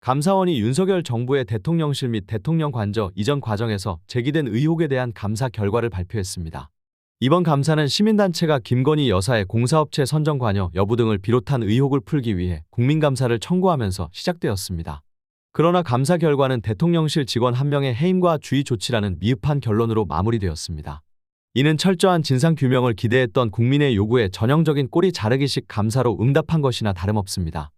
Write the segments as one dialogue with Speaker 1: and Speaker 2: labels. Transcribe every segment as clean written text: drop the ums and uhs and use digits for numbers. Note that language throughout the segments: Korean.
Speaker 1: 감사원이 윤석열 정부의 대통령실 및 대통령 관저 이전 과정에서 제기된 의혹에 대한 감사 결과를 발표했습니다. 이번 감사는 시민단체가 김건희 여사의 공사업체 선정 관여 여부 등을 비롯한 의혹을 풀기 위해 국민감사를 청구하면서 시작되었습니다. 그러나 감사 결과는 대통령실 직원 한 명의 해임과 주의 조치라는 미흡한 결론으로 마무리되었습니다. 이는 철저한 진상규명을 기대했던 국민의 요구에 전형적인 꼬리 자르기식 감사로 응답한 것이나 다름없습니다.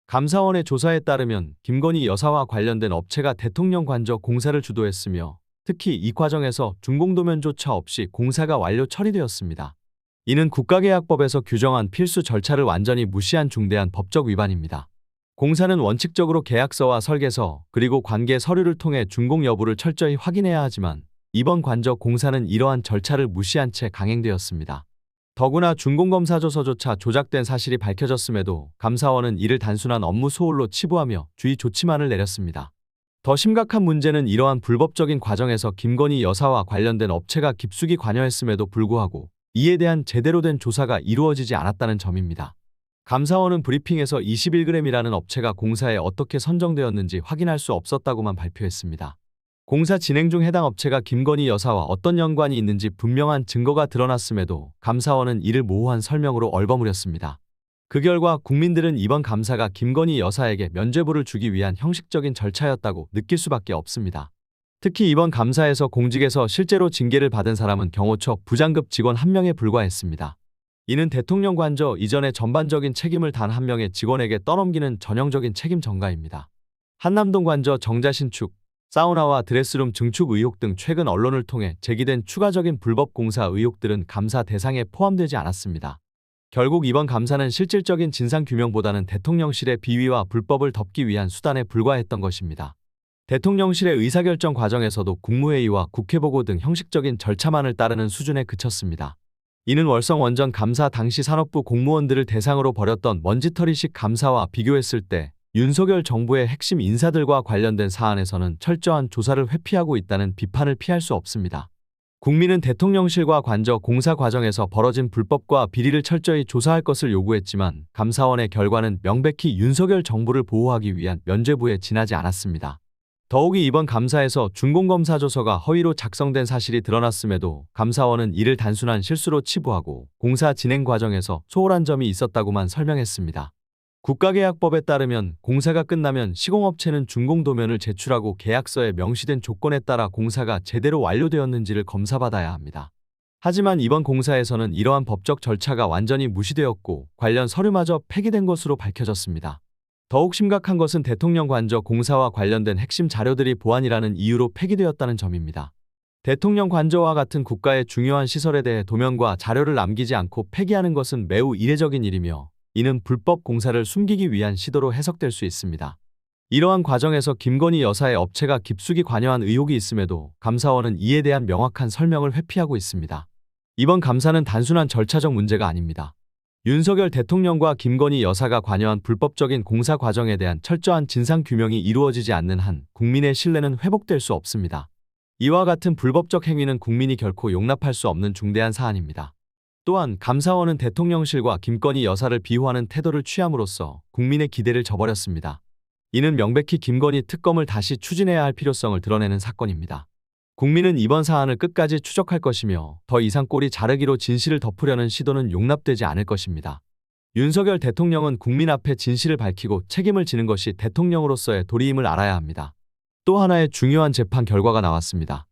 Speaker 1: 감사원의 조사에 따르면 김건희 여사와 관련된 업체가 대통령 관저 공사를 주도했으며 특히 이 과정에서 준공도면조차 없이 공사가 완료 처리되었습니다. 이는 국가계약법에서 규정한 필수 절차를 완전히 무시한 중대한 법적 위반입니다. 공사는 원칙적으로 계약서와 설계서 그리고 관계 서류를 통해 준공 여부를 철저히 확인해야 하지만 이번 관저 공사는 이러한 절차를 무시한 채 강행되었습니다. 더구나 준공검사조서조차 조작된 사실이 밝혀졌음에도 감사원은 이를 단순한 업무 소홀로 치부하며 주의 조치만을 내렸습니다. 더 심각한 문제는 이러한 불법적인 과정에서 김건희 여사와 관련된 업체가 깊숙이 관여했음에도 불구하고 이에 대한 제대로 된 조사가 이루어지지 않았다는 점입니다. 감사원은 브리핑에서 21g이라는 업체가 공사에 어떻게 선정되었는지 확인할 수 없었다고만 발표했습니다. 공사 진행 중 해당 업체가 김건희 여사와 어떤 연관이 있는지 분명한 증거가 드러났음에도 감사원은 이를 모호한 설명으로 얼버무렸습니다. 그 결과 국민들은 이번 감사가 김건희 여사에게 면죄부를 주기 위한 형식적인 절차였다고 느낄 수밖에 없습니다. 특히 이번 감사에서 공직에서 실제로 징계를 받은 사람은 경호처 부장급 직원 한 명에 불과했습니다. 이는 대통령 관저 이전의 전반적인 책임을 단 한 명의 직원에게 떠넘기는 전형적인 책임 전가입니다. 한남동 관저 정자 신축, 사우나와 드레스룸 증축 의혹 등 최근 언론을 통해 제기된 추가적인 불법 공사 의혹들은 감사 대상에 포함되지 않았습니다. 결국 이번 감사는 실질적인 진상규명보다는 대통령실의 비위와 불법을 덮기 위한 수단에 불과했던 것입니다. 대통령실의 의사결정 과정에서도 국무회의와 국회보고 등 형식적인 절차만을 따르는 수준에 그쳤습니다. 이는 월성 원전 감사 당시 산업부 공무원들을 대상으로 벌였던 먼지털이식 감사와 비교했을 때 윤석열 정부의 핵심 인사들과 관련된 사안에서는 철저한 조사를 회피하고 있다는 비판을 피할 수 없습니다. 국민은 대통령실과 관저 공사 과정에서 벌어진 불법과 비리를 철저히 조사할 것을 요구했지만 감사원의 결과는 명백히 윤석열 정부를 보호하기 위한 면죄부에 지나지 않았습니다. 더욱이 이번 감사에서 준공검사조서가 허위로 작성된 사실이 드러났음에도 감사원은 이를 단순한 실수로 치부하고 공사 진행 과정에서 소홀한 점이 있었다고만 설명했습니다. 국가계약법에 따르면 공사가 끝나면 시공업체는 준공도면을 제출하고 계약서에 명시된 조건에 따라 공사가 제대로 완료되었는지를 검사받아야 합니다. 하지만 이번 공사에서는 이러한 법적 절차가 완전히 무시되었고 관련 서류마저 폐기된 것으로 밝혀졌습니다. 더욱 심각한 것은 대통령 관저 공사와 관련된 핵심 자료들이 보안이라는 이유로 폐기되었다는 점입니다. 대통령 관저와 같은 국가의 중요한 시설에 대해 도면과 자료를 남기지 않고 폐기하는 것은 매우 이례적인 일이며 이는 불법 공사를 숨기기 위한 시도로 해석될 수 있습니다. 이러한 과정에서 김건희 여사의 업체가 깊숙이 관여한 의혹이 있음에도 감사원은 이에 대한 명확한 설명을 회피하고 있습니다. 이번 감사는 단순한 절차적 문제가 아닙니다. 윤석열 대통령과 김건희 여사가 관여한 불법적인 공사 과정에 대한 철저한 진상규명이 이루어지지 않는 한 국민의 신뢰는 회복될 수 없습니다. 이와 같은 불법적 행위는 국민이 결코 용납할 수 없는 중대한 사안입니다. 또한 감사원은 대통령실과 김건희 여사를 비호하는 태도를 취함으로써 국민의 기대를 저버렸습니다. 이는 명백히 김건희 특검을 다시 추진해야 할 필요성을 드러내는 사건입니다. 국민은 이번 사안을 끝까지 추적할 것이며 더 이상 꼬리 자르기로 진실을 덮으려는 시도는 용납되지 않을 것입니다. 윤석열 대통령은 국민 앞에 진실을 밝히고 책임을 지는 것이 대통령으로서의 도리임을 알아야 합니다. 또 하나의 중요한 재판 결과가 나왔습니다.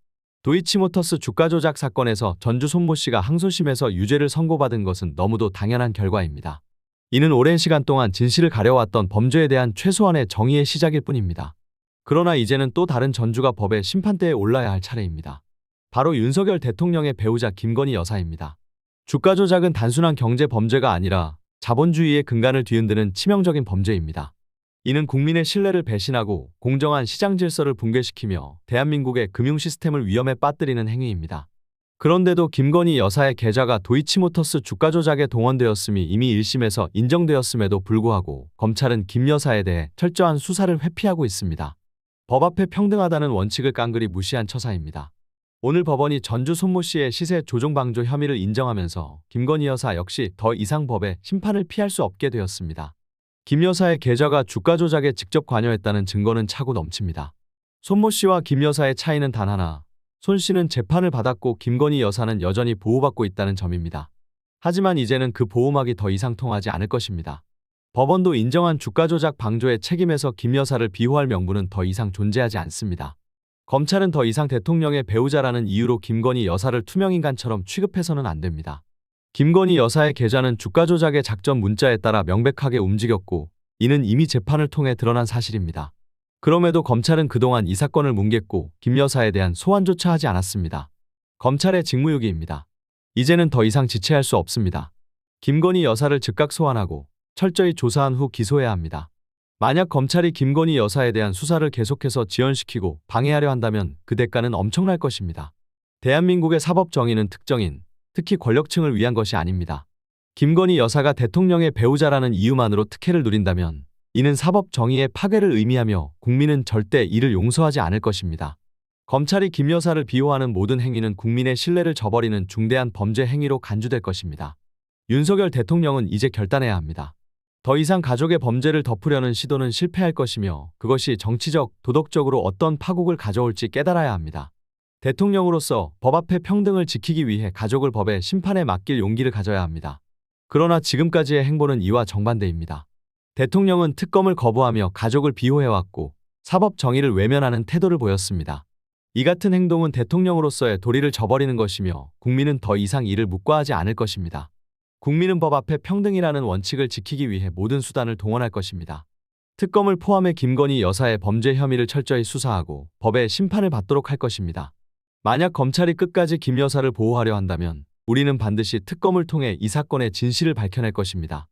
Speaker 1: 도이치모터스 주가 조작 사건에서 전주 손모 씨가 항소심에서 유죄를 선고받은 것은 너무도 당연한 결과입니다. 이는 오랜 시간 동안 진실을 가려왔던 범죄에 대한 최소한의 정의의 시작일 뿐입니다. 그러나 이제는 또 다른 전주가 법의 심판대에 올라야 할 차례입니다. 바로 윤석열 대통령의 배우자 김건희 여사입니다. 주가 조작은 단순한 경제 범죄가 아니라 자본주의의 근간을 뒤흔드는 치명적인 범죄입니다. 이는 국민의 신뢰를 배신하고 공정한 시장 질서를 붕괴시키며 대한민국의 금융 시스템을 위험에 빠뜨리는 행위입니다. 그런데도 김건희 여사의 계좌가 도이치모터스 주가 조작에 동원되었음이 이미 1심에서 인정되었음에도 불구하고 검찰은 김 여사에 대해 철저한 수사를 회피하고 있습니다. 법 앞에 평등하다는 원칙을 깡그리 무시한 처사입니다. 오늘 법원이 전주 손모 씨의 시세 조종 방조 혐의를 인정하면서 김건희 여사 역시 더 이상 법의 심판을 피할 수 없게 되었습니다. 김 여사의 계좌가 주가 조작에 직접 관여했다는 증거는 차고 넘칩니다. 손모 씨와 김 여사의 차이는 단 하나. 손 씨는 재판을 받았고 김건희 여사는 여전히 보호받고 있다는 점입니다. 하지만 이제는 그 보호막이 더 이상 통하지 않을 것입니다. 법원도 인정한 주가 조작 방조의 책임에서 김 여사를 비호할 명분은 더 이상 존재하지 않습니다. 검찰은 더 이상 대통령의 배우자라는 이유로 김건희 여사를 투명인간처럼 취급해서는 안 됩니다. 김건희 여사의 계좌는 주가 조작의 작전 문자에 따라 명백하게 움직였고 이는 이미 재판을 통해 드러난 사실입니다. 그럼에도 검찰은 그동안 이 사건을 뭉갰고 김 여사에 대한 소환조차 하지 않았습니다. 검찰의 직무유기입니다. 이제는 더 이상 지체할 수 없습니다. 김건희 여사를 즉각 소환하고 철저히 조사한 후 기소해야 합니다. 만약 검찰이 김건희 여사에 대한 수사를 계속해서 지연시키고 방해하려 한다면 그 대가는 엄청날 것입니다. 대한민국의 사법 정의는 특정인, 특히 권력층을 위한 것이 아닙니다. 김건희 여사가 대통령의 배우자라는 이유만으로 특혜를 누린다면 이는 사법 정의의 파괴를 의미하며 국민은 절대 이를 용서하지 않을 것입니다. 검찰이 김 여사를 비호하는 모든 행위는 국민의 신뢰를 저버리는 중대한 범죄 행위로 간주될 것입니다. 윤석열 대통령은 이제 결단해야 합니다. 더 이상 가족의 범죄를 덮으려는 시도는 실패할 것이며 그것이 정치적, 도덕적으로 어떤 파국을 가져올지 깨달아야 합니다. 대통령으로서 법 앞에 평등을 지키기 위해 가족을 법의 심판에 맡길 용기를 가져야 합니다. 그러나 지금까지의 행보는 이와 정반대입니다. 대통령은 특검을 거부하며 가족을 비호해왔고 사법 정의를 외면하는 태도를 보였습니다. 이 같은 행동은 대통령으로서의 도리를 저버리는 것이며 국민은 더 이상 이를 묵과하지 않을 것입니다. 국민은 법 앞에 평등이라는 원칙을 지키기 위해 모든 수단을 동원할 것입니다. 특검을 포함해 김건희 여사의 범죄 혐의를 철저히 수사하고 법의 심판을 받도록 할 것입니다. 만약 검찰이 끝까지 김 여사를 보호하려 한다면 우리는 반드시 특검을 통해 이 사건의 진실을 밝혀낼 것입니다.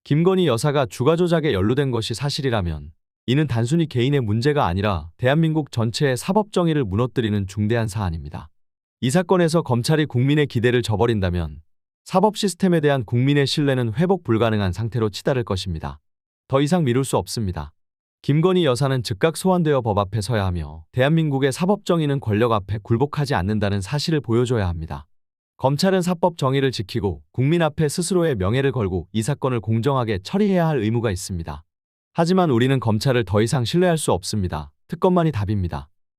Speaker 1: 김건희 여사가 주가 조작에 연루된 것이 사실이라면 이는 단순히 개인의 문제가 아니라 대한민국 전체의 사법 정의를 무너뜨리는 중대한 사안입니다. 이 사건에서 검찰이 국민의 기대를 저버린다면 사법 시스템에 대한 국민의 신뢰는 회복 불가능한 상태로 치달을 것입니다. 더 이상 미룰 수 없습니다. 김건희 여사는 즉각 소환되어 법 앞에 서야 하며 대한민국의 사법 정의는 권력 앞에 굴복하지 않는다는 사실을 보여줘야 합니다. 검찰은 사법 정의를 지키고 국민 앞에 스스로의 명예를 걸고 이 사건을 공정하게 처리해야 할 의무가 있습니다. 하지만 우리는 검찰을 더 이상 신뢰할 수 없습니다. 특검만이 답입니다.